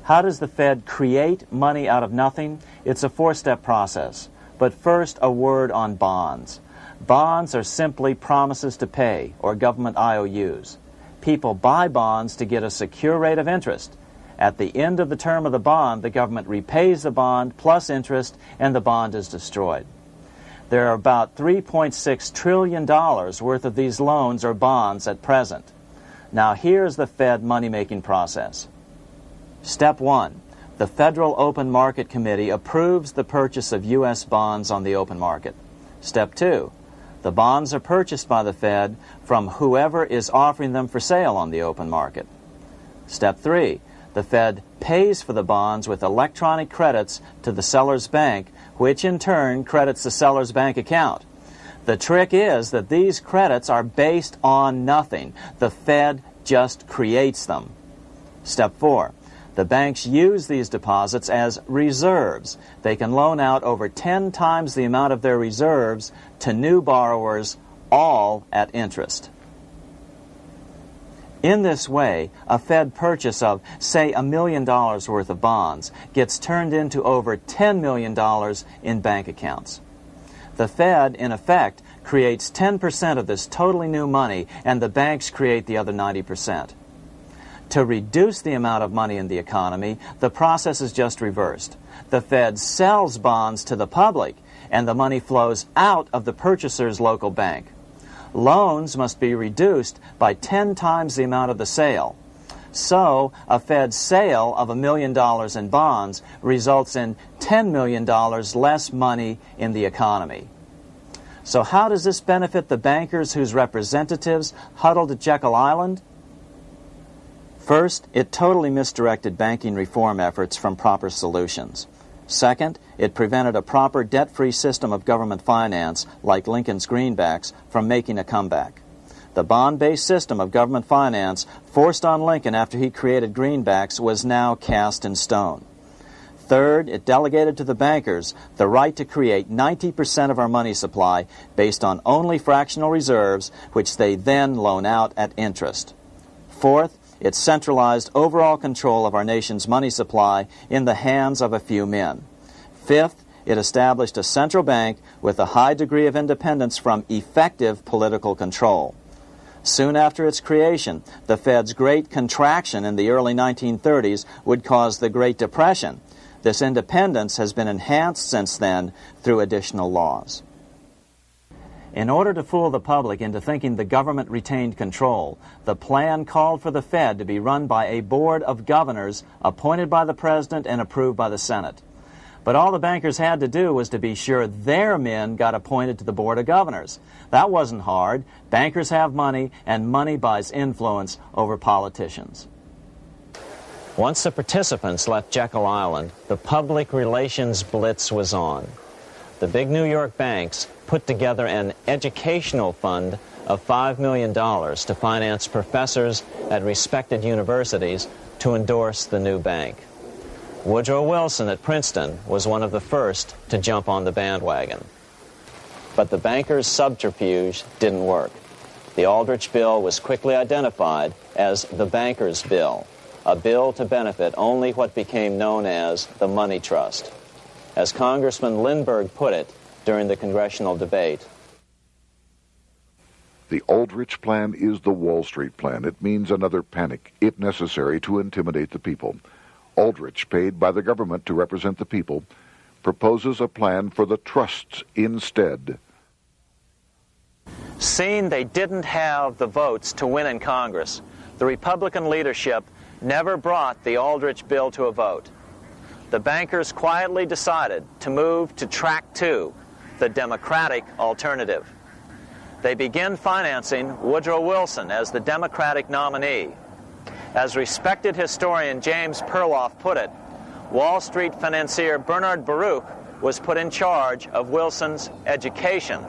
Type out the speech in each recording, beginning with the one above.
How does the Fed create money out of nothing? It's a four-step process. But first, a word on bonds. Bonds are simply promises to pay, or government IOUs. People buy bonds to get a secure rate of interest. At the end of the term of the bond, the government repays the bond plus interest, and the bond is destroyed. There are about $3.6 trillion worth of these loans or bonds at present. Now here's the Fed money-making process. Step 1. The Federal Open Market Committee approves the purchase of U.S. bonds on the open market. Step 2. The bonds are purchased by the Fed from whoever is offering them for sale on the open market. Step 3. The Fed pays for the bonds with electronic credits to the seller's bank, which in turn credits the seller's bank account. The trick is that these credits are based on nothing. The Fed just creates them. Step 4. The banks use these deposits as reserves. They can loan out over 10 times the amount of their reserves to new borrowers, all at interest. In this way, a Fed purchase of, say, $1 million worth of bonds gets turned into over $10 million in bank accounts. The Fed, in effect, creates 10% of this totally new money, and the banks create the other 90%. To reduce the amount of money in the economy, the process is just reversed. The Fed sells bonds to the public, and the money flows out of the purchaser's local bank. Loans must be reduced by 10 times the amount of the sale. So, a Fed sale of $1 million in bonds results in $10 million less money in the economy. So how does this benefit the bankers whose representatives huddled at Jekyll Island? First, it totally misdirected banking reform efforts from proper solutions. Second, it prevented a proper debt-free system of government finance, like Lincoln's greenbacks, from making a comeback. The bond-based system of government finance forced on Lincoln after he created greenbacks was now cast in stone. Third, it delegated to the bankers the right to create 90% of our money supply based on only fractional reserves, which they then loan out at interest. Fourth, it centralized overall control of our nation's money supply in the hands of a few men. Fifth, it established a central bank with a high degree of independence from effective political control. Soon after its creation, the Fed's great contraction in the early 1930s would cause the Great Depression. This independence has been enhanced since then through additional laws. In order to fool the public into thinking the government retained control, the plan called for the Fed to be run by a board of governors appointed by the President and approved by the Senate. But all the bankers had to do was to be sure their men got appointed to the board of governors. That wasn't hard. Bankers have money, and money buys influence over politicians. Once the participants left Jekyll Island, the public relations blitz was on. The big New York banks put together an educational fund of $5 million to finance professors at respected universities to endorse the new bank. Woodrow Wilson at Princeton was one of the first to jump on the bandwagon. But the bankers' subterfuge didn't work. The Aldrich Bill was quickly identified as the Bankers' Bill, a bill to benefit only what became known as the money trust. As Congressman Lindbergh put it during the congressional debate, the Aldrich Plan is the Wall Street Plan. It means another panic, if necessary, to intimidate the people. Aldrich, paid by the government to represent the people, proposes a plan for the trusts instead. Seeing they didn't have the votes to win in Congress, the Republican leadership never brought the Aldrich Bill to a vote. The bankers quietly decided to move to track 2, the Democratic alternative. They began financing Woodrow Wilson as the Democratic nominee. As respected historian James Perloff put it, Wall Street financier Bernard Baruch was put in charge of Wilson's education.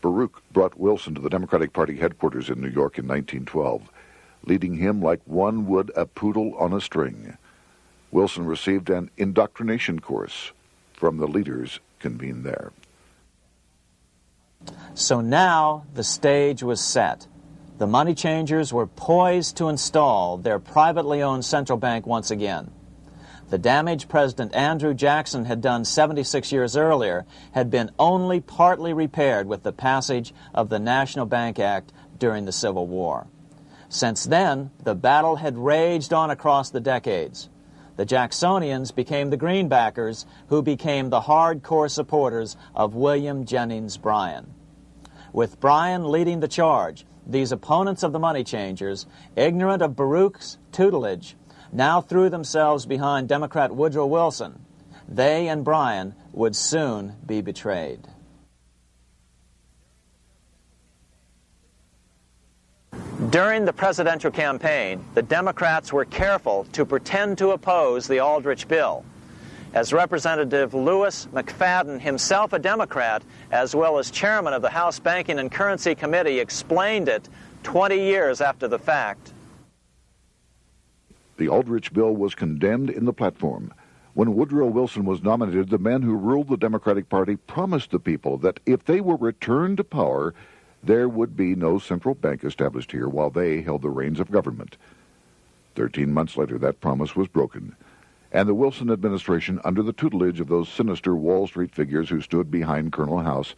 Baruch brought Wilson to the Democratic Party headquarters in New York in 1912, leading him like one would a poodle on a string. Wilson received an indoctrination course from the leaders convened there. So now the stage was set. The money changers were poised to install their privately owned central bank once again. The damage President Andrew Jackson had done 76 years earlier had been only partly repaired with the passage of the National Bank Act during the Civil War. Since then, the battle had raged on across the decades. The Jacksonians became the Greenbackers, who became the hardcore supporters of William Jennings Bryan. With Bryan leading the charge, these opponents of the money changers, ignorant of Baruch's tutelage, now threw themselves behind Democrat Woodrow Wilson. They and Bryan would soon be betrayed. During the presidential campaign, the Democrats were careful to pretend to oppose the Aldrich bill. As Representative Lewis McFadden, himself a Democrat, as well as chairman of the House Banking and Currency Committee, explained it 20 years after the fact. The Aldrich bill was condemned in the platform. When Woodrow Wilson was nominated, the men who ruled the Democratic Party promised the people that if they were returned to power, there would be no central bank established here while they held the reins of government. 13 months later, that promise was broken, and the Wilson administration, under the tutelage of those sinister Wall Street figures who stood behind Colonel House,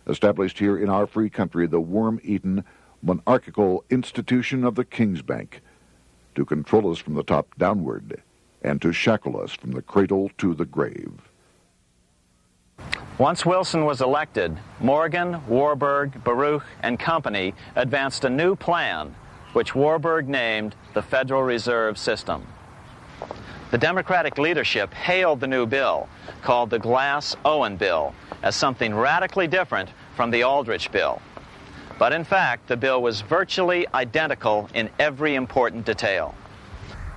established here in our free country the worm-eaten, monarchical institution of the King's Bank, to control us from the top downward and to shackle us from the cradle to the grave. Once Wilson was elected, Morgan, Warburg, Baruch, and company advanced a new plan, which Warburg named the Federal Reserve System. The Democratic leadership hailed the new bill, called the Glass-Owen Bill, as something radically different from the Aldrich Bill. But in fact, the bill was virtually identical in every important detail.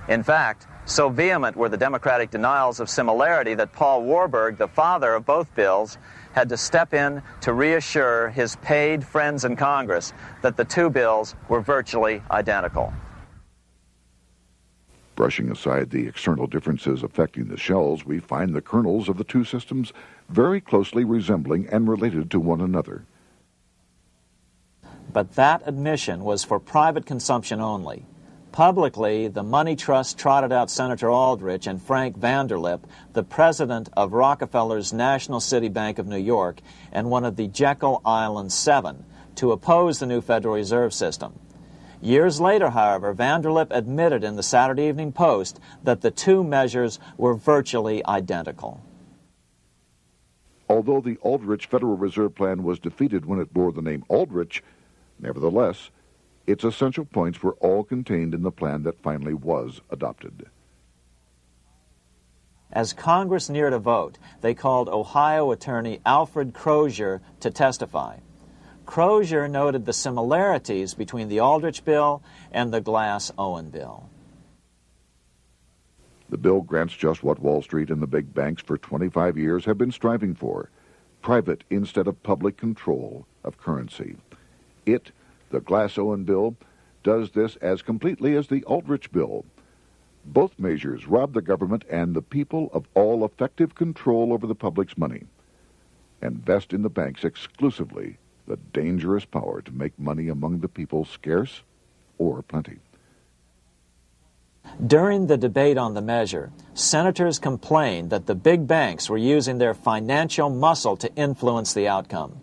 In fact, so vehement were the Democratic denials of similarity that Paul Warburg, the father of both bills, had to step in to reassure his paid friends in Congress that the two bills were virtually identical. Brushing aside the external differences affecting the shells, we find the kernels of the two systems very closely resembling and related to one another. But that admission was for private consumption only. Publicly, the money trust trotted out Senator Aldrich and Frank Vanderlip, the president of Rockefeller's National City Bank of New York and one of the Jekyll Island Seven, to oppose the new Federal Reserve System. Years later, however, Vanderlip admitted in the Saturday Evening Post that the two measures were virtually identical. Although the Aldrich Federal Reserve Plan was defeated when it bore the name Aldrich, nevertheless, its essential points were all contained in the plan that finally was adopted. As Congress neared a vote, they called Ohio attorney Alfred Crozier to testify. Crozier noted the similarities between the Aldrich bill and the Glass-Owen bill. The bill grants just what Wall Street and the big banks for 25 years have been striving for: private instead of public control of currency. It, the Glass-Owen bill, does this as completely as the Aldrich bill. Both measures rob the government and the people of all effective control over the public's money, and vest in the banks exclusively the dangerous power to make money among the people scarce or plenty. During the debate on the measure, senators complained that the big banks were using their financial muscle to influence the outcome.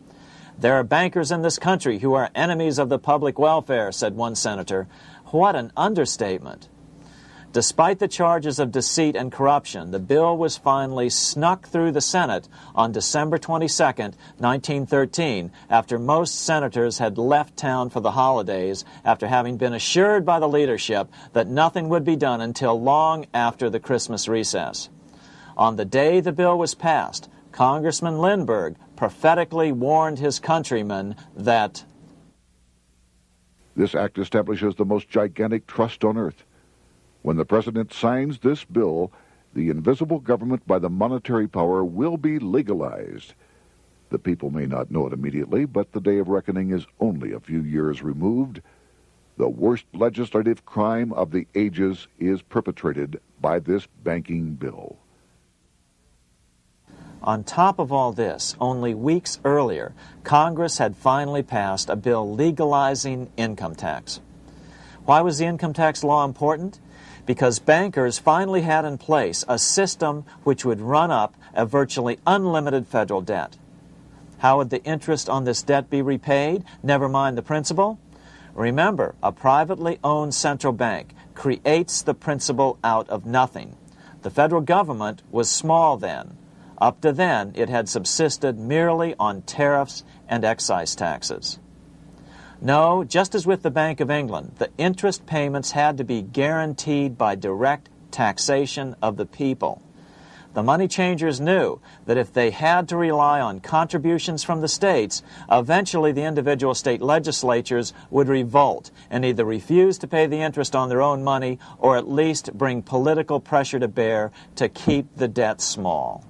"There are bankers in this country who are enemies of the public welfare," said one senator. What an understatement. Despite the charges of deceit and corruption, the bill was finally snuck through the Senate on December 22, 1913, after most senators had left town for the holidays, after having been assured by the leadership that nothing would be done until long after the Christmas recess. On the day the bill was passed, Congressman Lindbergh prophetically warned his countrymen that this act establishes the most gigantic trust on earth. When the president signs this bill, the invisible government by the monetary power will be legalized. The people may not know it immediately, but the day of reckoning is only a few years removed. The worst legislative crime of the ages is perpetrated by this banking bill. On top of all this, only weeks earlier, Congress had finally passed a bill legalizing income tax. Why was the income tax law important? Because bankers finally had in place a system which would run up a virtually unlimited federal debt. How would the interest on this debt be repaid? Never mind the principal. Remember, a privately owned central bank creates the principal out of nothing. The federal government was small then. Up to then, it had subsisted merely on tariffs and excise taxes. No, just as with the Bank of England, the interest payments had to be guaranteed by direct taxation of the people. The money changers knew that if they had to rely on contributions from the states, eventually the individual state legislatures would revolt and either refuse to pay the interest on their own money or at least bring political pressure to bear to keep the debt small.